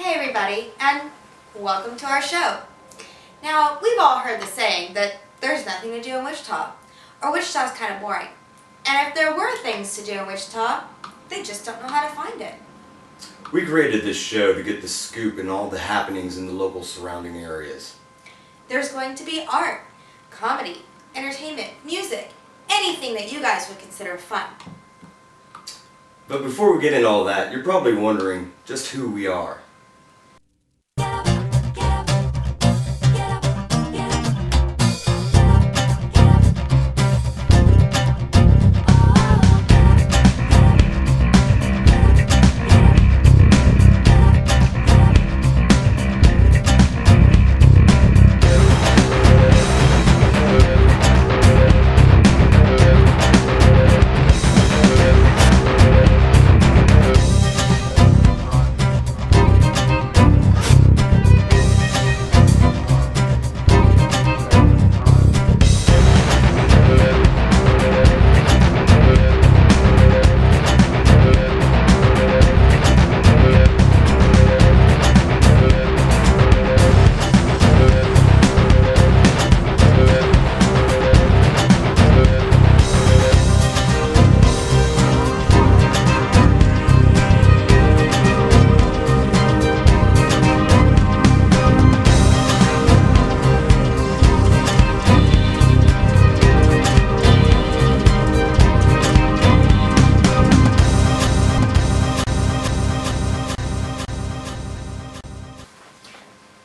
Hey everybody, and welcome to our show. Now, we've all heard the saying that there's nothing to do in Wichita, or Wichita's kind of boring. And if there were things to do in Wichita, they just don't know how to find it. We created this show to get the scoop in all the happenings in the local surrounding areas. There's going to be art, comedy, entertainment, music, anything that you guys would consider fun. But before we get into all that, you're probably wondering just who we are.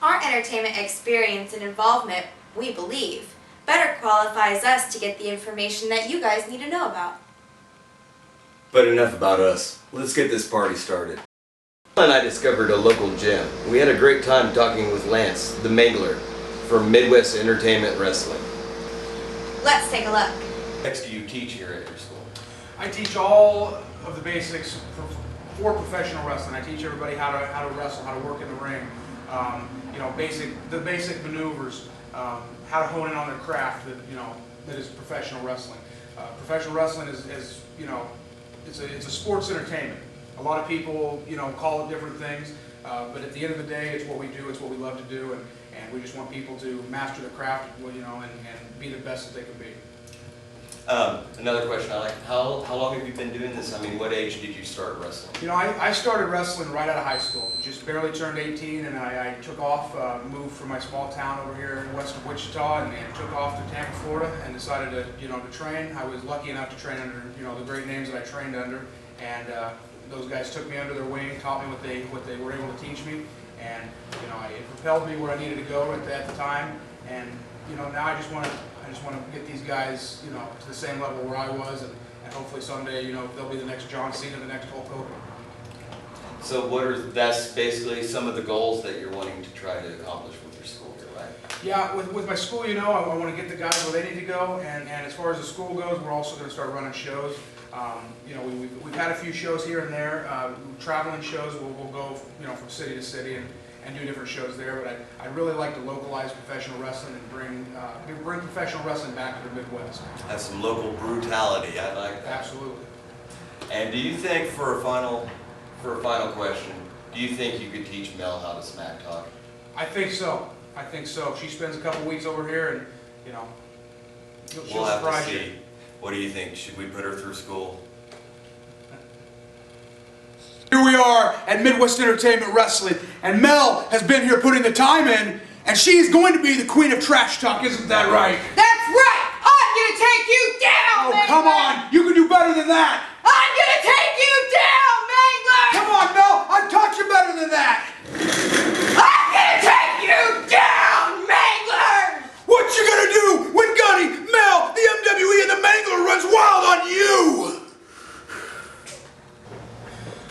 Our entertainment experience and involvement, we believe, better qualifies us to get the information that you guys need to know about. But enough about us. Let's get this party started. Mel and I discovered a local gym. We had a great time talking with Lance, the Mangler, from Midwest Entertainment Wrestling. Let's take a look. Next do you teach here at your school? I teach all of the basics for professional wrestling. I teach everybody how to wrestle, how to work in the ring. The basic maneuvers, how to hone in on their craft. That is professional wrestling. Professional wrestling is it's a sports entertainment. A lot of people call it different things, but at the end of the day, it's what we do. It's what we love to do, and we just want people to master the craft, and be the best that they can be. Another question I like, how long have you been doing this? I mean, what age did you start wrestling? I started wrestling right out of high school. Just barely turned 18, and I took off, moved from my small town over here west of Wichita, and took off to Tampa, Florida, and decided to train. I was lucky enough to train under the great names that I trained under, and those guys took me under their wing, taught me what they were able to teach me, and it propelled me where I needed to go at the time, and now I just want to get these guys to the same level where I was, and hopefully someday they'll be the next John Cena, the next Hulk Hogan. So that's basically some of the goals that you're wanting to try to accomplish with your school here, right? Yeah, with my school, I want to get the guys where they need to go, and as far as the school goes, we're also going to start running shows. We've had a few shows here and there, traveling shows. We'll go from city to city and do different shows there, but I'd really like to localize professional wrestling and bring professional wrestling back to the Midwest. That's some local brutality. I like that. Absolutely. And do you think, for a final question, do you think you could teach Mel how to smack talk? I think so. She spends a couple weeks over here, and she'll We'll have to surprise see. you. What do you think? Should we put her through school? Here we are at Midwest Entertainment Wrestling, and Mel has been here putting the time in, and she's going to be the queen of trash talk, isn't that right? That's right! I'm gonna take you down, Oh, come on! You can do better than that! I'm gonna take you down, Mangler! Come on, Mel! I've taught you better than that! I'm gonna take you down, Mangler! What you gonna do when Gunny, Mel, the MWE, and the Mangler runs wild on you?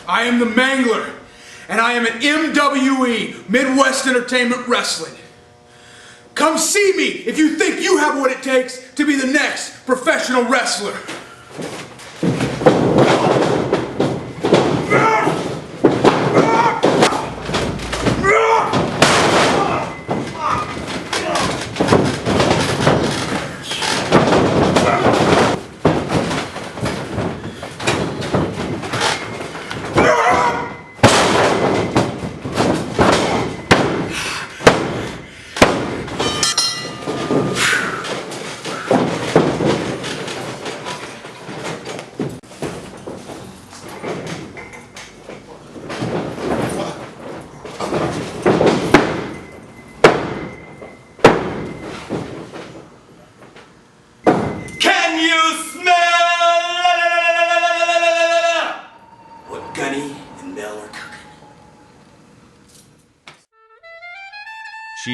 I am the Mangler, and I am at MWE, Midwest Entertainment Wrestling. Come see me if you think you have what it takes to be the next professional wrestler.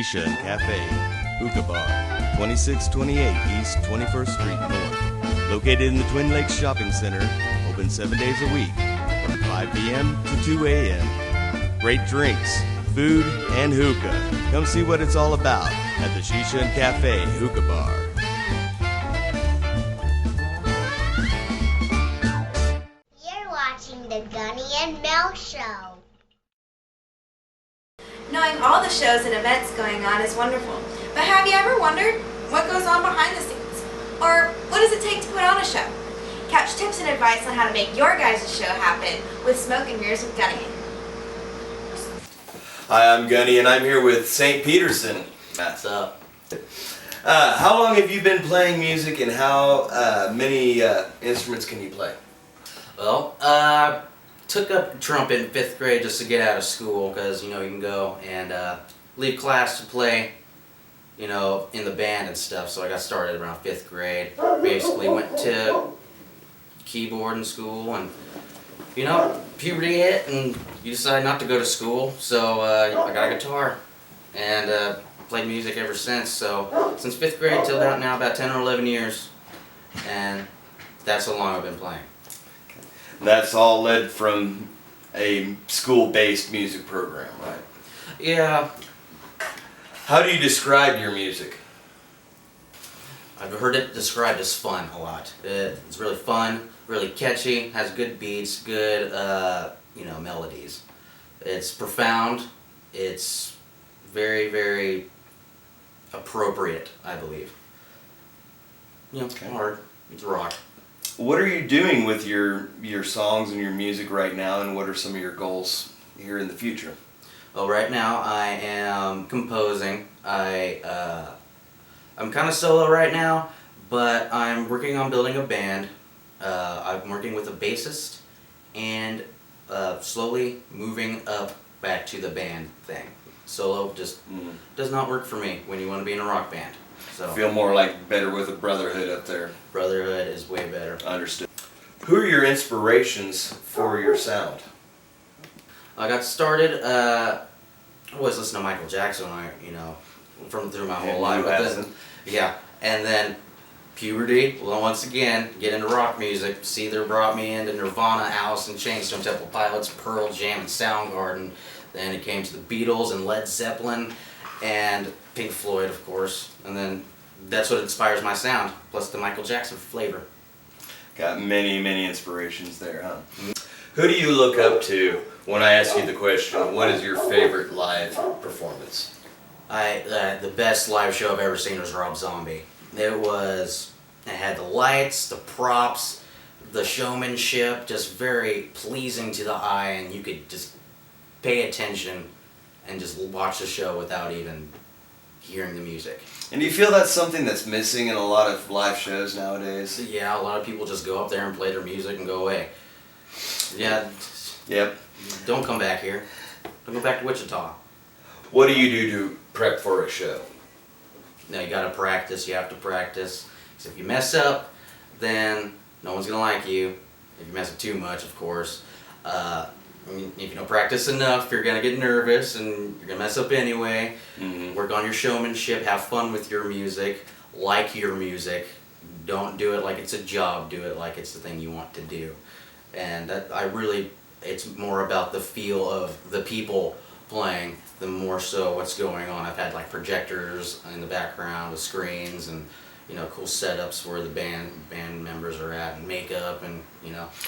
Shisha and Cafe, Hookah Bar, 2628 East 21st Street North. Located in the Twin Lakes Shopping Center, open 7 days a week from 5 p.m. to 2 a.m. Great drinks, food, and hookah. Come see what it's all about at the Shisha and Cafe Hookah Bar. You're watching the Gunny and Mel Show. Knowing all the shows and events going on is wonderful, but have you ever wondered what goes on behind the scenes? Or what does it take to put on a show? Catch tips and advice on how to make your guys' show happen with Smoke and Mirrors with Gunny. Hi, I'm Gunny, and I'm here with St. Peterson. What's up? How long have you been playing music, and how many instruments can you play? Well, took up trumpet in 5th grade just to get out of school because, you can go and leave class to play, in the band and stuff. So I got started around 5th grade. Basically went to keyboard in school and, puberty hit and you decide not to go to school. So I got a guitar and played music ever since. So since 5th grade till now about 10 or 11 years. And that's how long I've been playing. That's all led from a school-based music program, right? Yeah, How do you describe your music? I've heard it described as fun a lot. It's really fun, really catchy, has good beats, good, melodies. It's profound. It's very, very appropriate, I believe. It's hard. It's rock. What are you doing with your songs and your music right now, and what are some of your goals here in the future? Well, right now I am composing. I'm kind of solo right now, but I'm working on building a band. I'm working with a bassist and slowly moving up back to the band thing. Solo just does not work for me when you want to be in a rock band. So Feel more like better with a brotherhood up there. brotherhood is way better. Understood. Who are your inspirations for your sound? I got started. I always listened to Michael Jackson. Through my whole life. But then, and then puberty. Well, once again, get into rock music. Either brought me into Nirvana, Alice in Chains, Stone Temple Pilots, Pearl Jam, and Soundgarden. Then it came to the Beatles and Led Zeppelin, and Pink Floyd, of course. And then that's what inspires my sound. Plus the Michael Jackson flavor. Got many, many inspirations there, huh? Who do you look up to when I ask you the question, what is your favorite live performance? The best live show I've ever seen was Rob Zombie. It had the lights, the props, the showmanship, just very pleasing to the eye, and you could just pay attention and just watch the show without even hearing the music. And do you feel that's something that's missing in a lot of live shows nowadays? Yeah, a lot of people just go up there and play their music and go away. Yeah. Yep. Don't come back here. Don't go back to Wichita. What do you do to prep for a show? Now you gotta practice, you have to practice. Because if you mess up, then no one's gonna like you. If you mess up too much, of course. If you don't practice enough, you're gonna get nervous and you're gonna mess up anyway. Work on your showmanship, have fun with your music, like your music. Don't do it like it's a job, do it like it's the thing you want to do. And it's more about the feel of the people playing than more so what's going on. I've had like projectors in the background with screens and cool setups where the band members are at and makeup and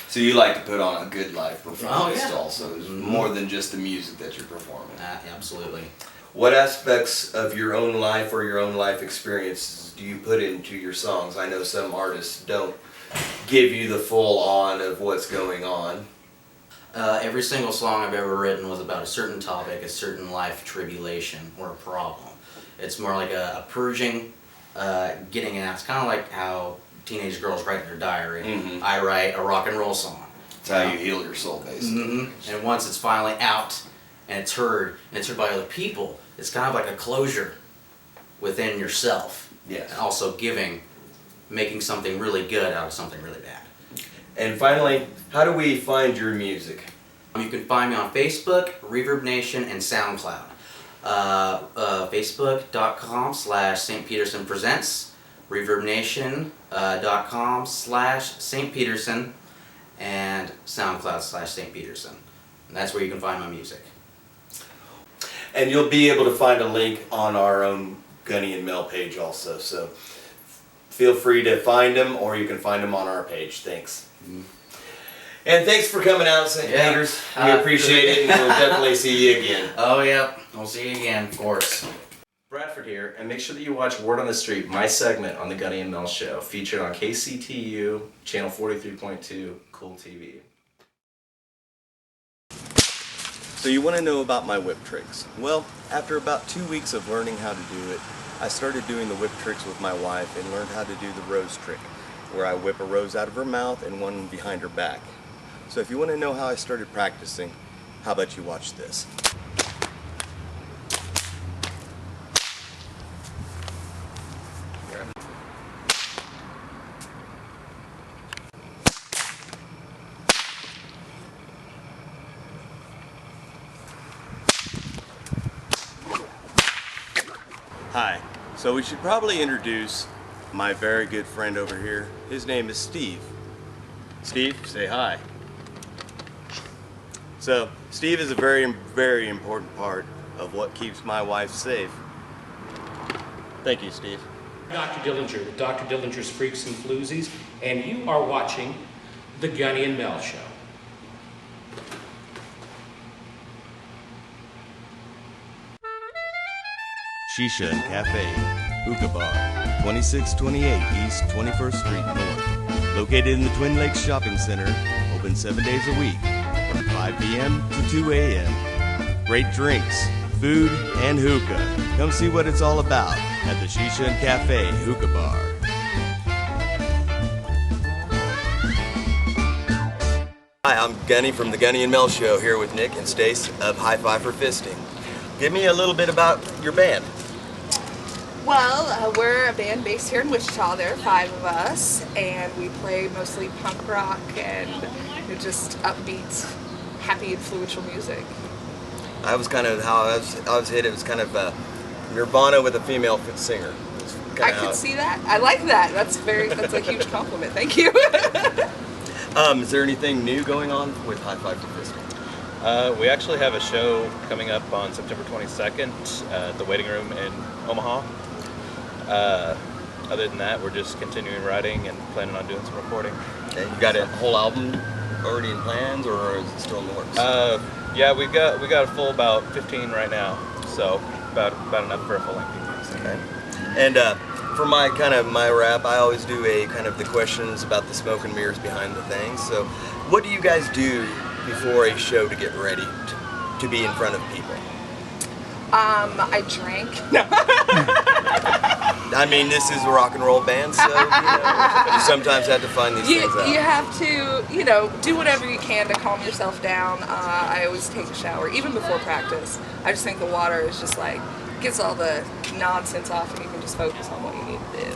So you like to put on a good live performance yeah. also, more than just the music that you're performing. Absolutely. What aspects of your own life or your own life experiences do you put into your songs? I know some artists don't give you the full on of what's going on. Every single song I've ever written was about a certain topic, a certain life tribulation or a problem. It's more like a purging, getting out. It's kind of like how teenage girls write their diary. I write a rock and roll song. It's how you heal your soul, basically. And once it's finally out and it's heard by other people, it's kind of like a closure within yourself. Yes. And also making something really good out of something really bad. And finally, how do we find your music? You can find me on Facebook, Reverb Nation, and SoundCloud. Facebook.com/St. Peterson Presents, ReverbNation.com/St. Peterson, and SoundCloud/St. Peterson. And that's where you can find my music. And you'll be able to find a link on our own Gunny and Mel page also. So feel free to find them, or you can find them on our page. Thanks. And thanks for coming out, St. Peters. We appreciate it, and we'll definitely see you again. Oh, yep. We'll see you again, of course. Bradford here, and make sure that you watch Word on the Street, my segment on the Gunny and Mel Show, featured on KCTU, channel 43.2, Cool TV. So you want to know about my whip tricks? Well, after about 2 weeks of learning how to do it, I started doing the whip tricks with my wife and learned how to do the rose trick, where I whip a rose out of her mouth and one behind her back. So if you want to know how I started practicing, how about you watch this? Hi, so we should probably introduce my very good friend over here. His name is Steve. Steve, say hi. So, Steve is a very, very important part of what keeps my wife safe. Thank you, Steve. Dr. Dillinger with Dr. Dillinger's Freaks and Floozies, and you are watching The Gunny and Mel Show. Shisha and Cafe, Hookah Bar, 2628 East 21st Street North. Located in the Twin Lakes Shopping Center, open 7 days a week, from 5 p.m. to 2 a.m. Great drinks, food, and hookah. Come see what it's all about at the Shisha and Cafe, Hookah Bar. Hi, I'm Gunny from the Gunny and Mel Show, here with Nick and Stace of High Five for Fisting. Give me a little bit about your band. Well, we're a band based here in Wichita. There are 5 of us, and we play mostly punk rock and just upbeat, happy, influential music. I was kind of how I was hit. It was kind of Nirvana with a female singer. I could see that. I like that. That's a huge compliment. Thank you. Is there anything new going on with High Five for Fisting? We actually have a show coming up on September 22nd at the Waiting Room in Omaha. Other than that, we're just continuing writing and planning on doing some recording. Okay, you got a whole album already in plans, or is it still in the works? Yeah, we got a full about 15 right now, so about enough for a full length piece. Okay. And for my rap, I always do a kind of the questions about the smoke and mirrors behind the things. So, what do you guys do before a show to get ready to be in front of people? I drank. No. I mean, this is a rock and roll band, so you sometimes have to find these things out. You have to, do whatever you can to calm yourself down. I always take a shower, even before practice. I just think the water is just gets all the nonsense off, and you can just focus on what you need to do.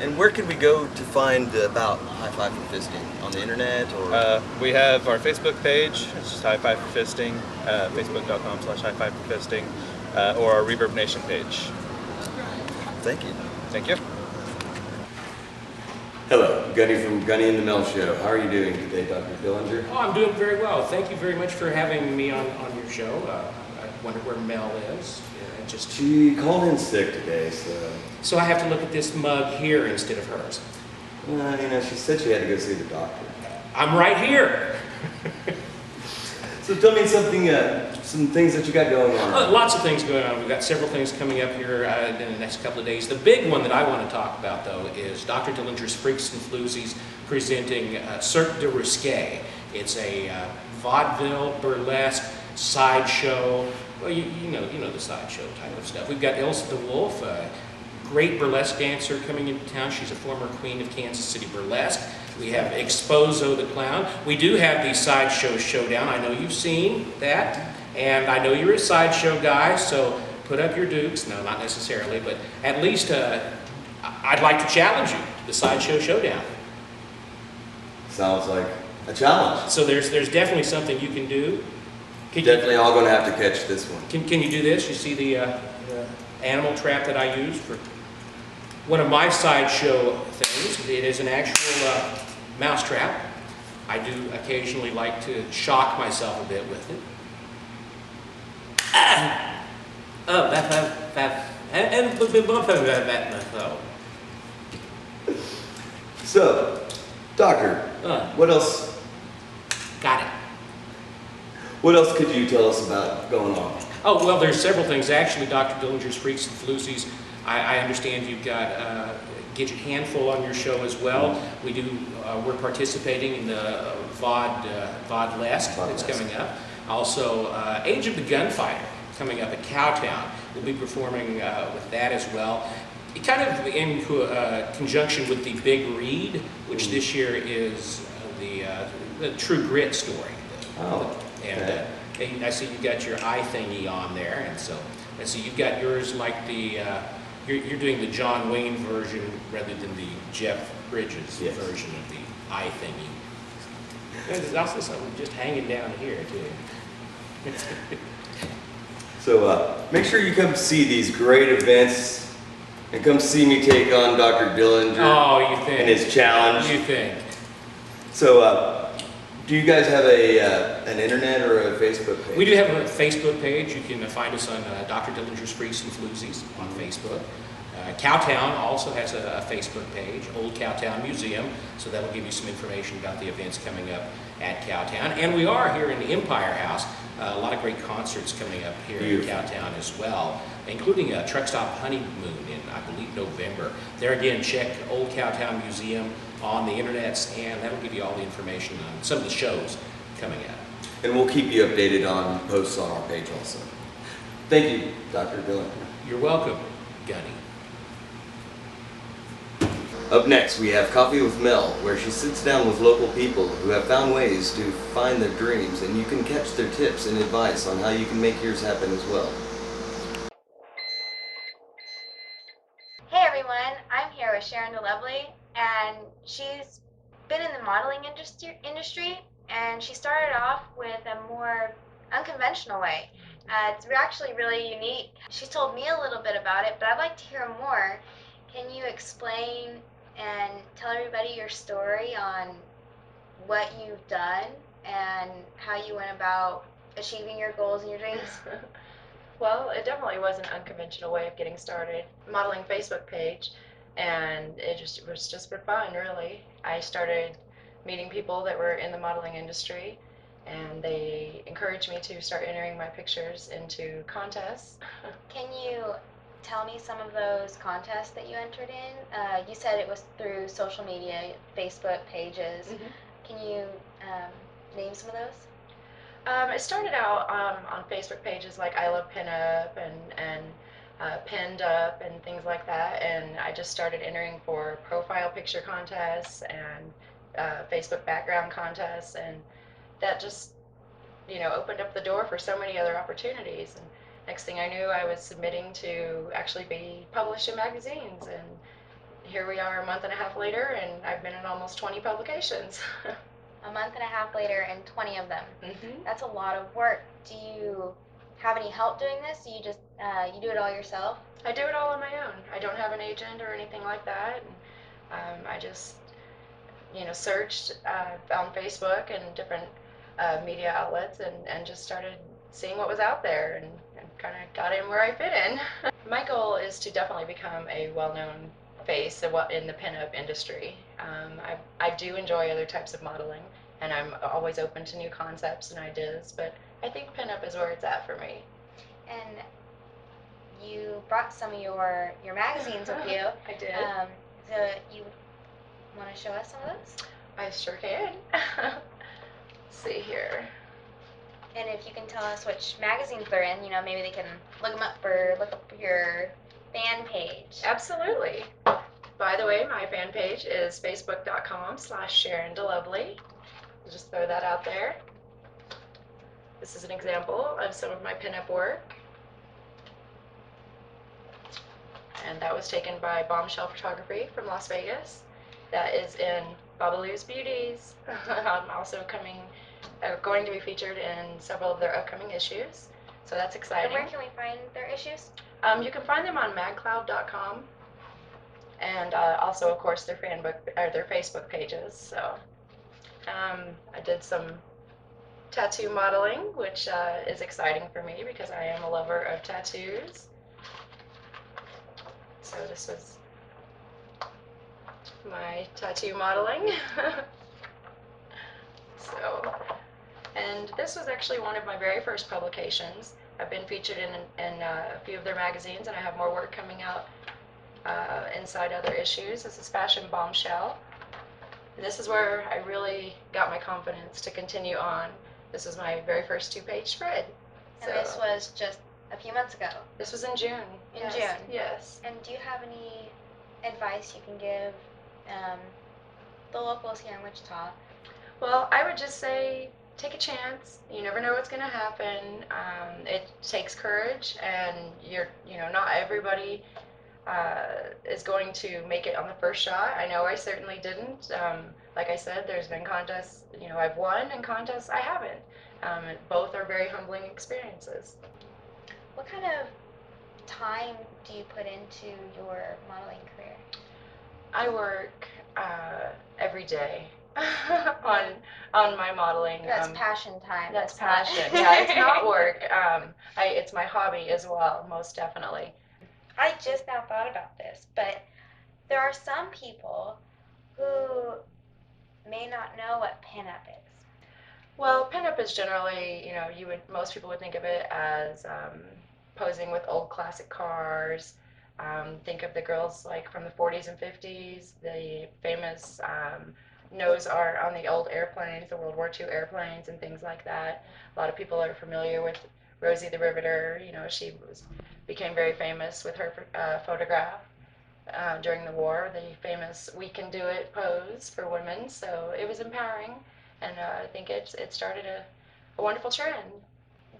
And where can we go to find about High Five for Fisting? On the internet, or? We have our Facebook page. It's just High Five for Fisting, facebook.com/High Five for Fisting, or our Reverb Nation page. Thank you. Thank you. Hello, Gunny from Gunny and the Mel Show. How are you doing today, Dr. Dillinger? Oh, I'm doing very well. Thank you very much for having me on your show. I wonder where Mel is. She called in sick today, So I have to look at this mug here instead of hers. She said she had to go see the doctor. I'm right here. So tell me some things that you got going on. Lots of things going on. We've got several things coming up here in the next couple of days. The big one that I want to talk about, though, is Dr. Dillinger's Freaks and Floozies presenting Cirque du Risque. It's a vaudeville, burlesque, sideshow. Well, you know the sideshow type of stuff. We've got Elsa the Wolf, a great burlesque dancer coming into town. She's a former queen of Kansas City burlesque. We have Exposo the Clown. We do have the Sideshow Showdown. I know you've seen that, and I know you're a sideshow guy, so put up your dukes. No, not necessarily, but at least I'd like to challenge you to the Sideshow Showdown. Sounds like a challenge. So there's definitely something you can do. Definitely all going to have to catch this one. Can you do this? You see the animal trap that I use for one of my sideshow things? It is an actual mouse trap. I do occasionally like to shock myself a bit with it. So, Doctor, what else? Got it. What else could you tell us about going on? Oh, well, there's several things. Actually, Dr. Dillinger's Freaks and Floozies, I understand you've got Gidget Handful on your show as well. We're participating in the VOD-lesque that's coming up. Also, Age of the Gunfighter coming up at Cowtown. We'll be performing with that as well. Kind of in conjunction with the Big Read, which this year is the True Grit story. Oh, and I see you've got your eye thingy on there, and so I see you've got yours like the you're doing the John Wayne version rather than the Jeff Bridges version of the eye thingy. There's also something just hanging down here too. So make sure you come see these great events and come see me take on Dr. Dillinger and his challenge. You think. So do you guys have an internet or a Facebook page? We do have a Facebook page. You can find us on Dr. Dillinger's Freaks and Floozies on Facebook. Cowtown also has a Facebook page, Old Cowtown Museum, so that'll give you some information about the events coming up at Cowtown. And we are here in the Empire House. A lot of great concerts coming up here in Cowtown as well, including a Truck Stop Honeymoon in, I believe, November. There again, check Old Cowtown Museum on the internets, and that'll give you all the information on some of the shows coming up. And we'll keep you updated on posts on our page also. Thank you, Dr. Dillinger. You're welcome, Gunny. Up next, we have Coffee with Mel, where she sits down with local people who have found ways to find their dreams, and you can catch their tips and advice on how you can make yours happen as well. Hey everyone, I'm here with Sharon DeLovely, and she's been in the modeling industry, and she started off with a more unconventional way. It's actually really unique. She's told me a little bit about it, but I'd like to hear more. Can you explain and tell everybody your story on what you've done and how you went about achieving your goals and your dreams? Well, it definitely was an unconventional way of getting started. Modeling Facebook page, and it was just for fun, really. I started meeting people that were in the modeling industry, and they encouraged me to start entering my pictures into contests. Can you tell me some of those contests that you entered in? You said it was through social media, Facebook pages. Can you name some of those? It started out on Facebook pages like I Love Pinup and Pinned Up and things like that, and I just started entering for profile picture contests and Facebook background contests, and that just opened up the door for so many other opportunities. And next thing I knew, I was submitting to actually be published in magazines, and here we are a month and a half later, and I've been in almost 20 publications. A month and a half later and 20 of them. That's a lot of work. Do you have any help doing this? Do you just you do it all yourself? I do it all on my own. I don't have an agent or anything like that. And, I just searched on Facebook and different media outlets and just started seeing what was out there and kind of got in where I fit in. My goal is to definitely become a well-known face in the pinup industry. I do enjoy other types of modeling, and I'm always open to new concepts and ideas, but I think pinup is where it's at for me. And you brought some of your magazines with you. I did. So you want to show us some of those? I sure can. Let's see here. And if you can tell us which magazines they're in, maybe they can look them up or look up your fan page. Absolutely. By the way, my fan page is facebook.com/Sharon DeLovely. I'll just throw that out there. This is an example of some of my pinup work. And that was taken by Bombshell Photography from Las Vegas. That is in Babaloo's Beauties. I'm also coming going to be featured in several of their upcoming issues. So that's exciting. And where can we find their issues? You can find them on magcloud.com, and also, of course, their their Facebook pages. So I did some tattoo modeling, which is exciting for me because I am a lover of tattoos. So this was my tattoo modeling. So, and this was actually one of my very first publications. I've been featured in a few of their magazines, and I have more work coming out inside other issues. This is Fashion Bombshell. And this is where I really got my confidence to continue on. This was my very first 2-page spread. And this was just a few months ago. This was in June. In June? Yes. And do you have any advice you can give the locals here in Wichita? Well, I would just say take a chance. You never know what's going to happen. It takes courage, and not everybody is going to make it on the first shot. I know I certainly didn't. Like I said, there's been contests, I've won, and contests I haven't. Both are very humbling experiences. What kind of time do you put into your modeling career? I work every day on my modeling. That's passion time. That's passion. Yeah, it's not work. It's my hobby as well, most definitely. I just now thought about this, but there are some people who may not know what pinup is. Well, pinup is generally, most people would think of it as posing with old classic cars. Think of the girls like from the 40s and 50s, the famous nose art on the old airplanes, the World War II airplanes and things like that. A lot of people are familiar with Rosie the Riveter. She became very famous with her photograph during the war, the famous "We Can Do It" pose for women. So it was empowering, and I think it started a wonderful trend.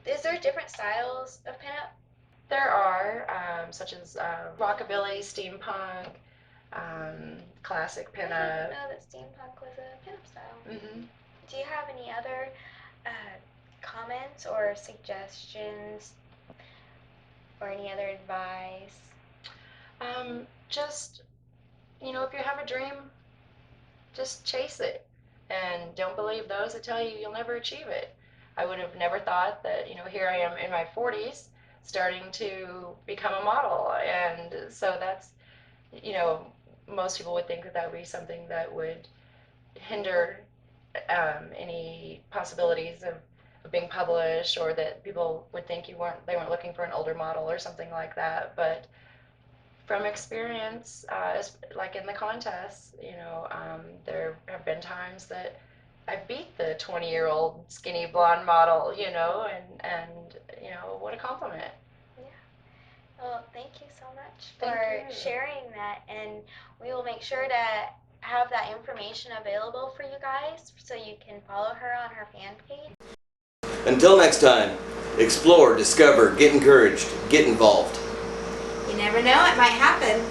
Is there different styles of pinup? There are, such as rockabilly, steampunk, classic pinup. I didn't know that steampunk was a pinup style. Mm-hmm. Do you have any other comments or suggestions or any other advice? Just, if you have a dream, just chase it, and don't believe those that tell you you'll never achieve it. I would have never thought that, here I am in my 40s starting to become a model, and so that's, most people would think that would be something that would hinder any possibilities of being published, or that people would think they weren't looking for an older model or something like that. But from experience, like in the contests, there have been times that I beat the 20-year-old skinny blonde model, and what a compliment. Yeah. Well, thank you so much for sharing that, and we will make sure to have that information available for you guys so you can follow her on her fan page. Until next time, explore, discover, get encouraged, get involved. You never know, it might happen.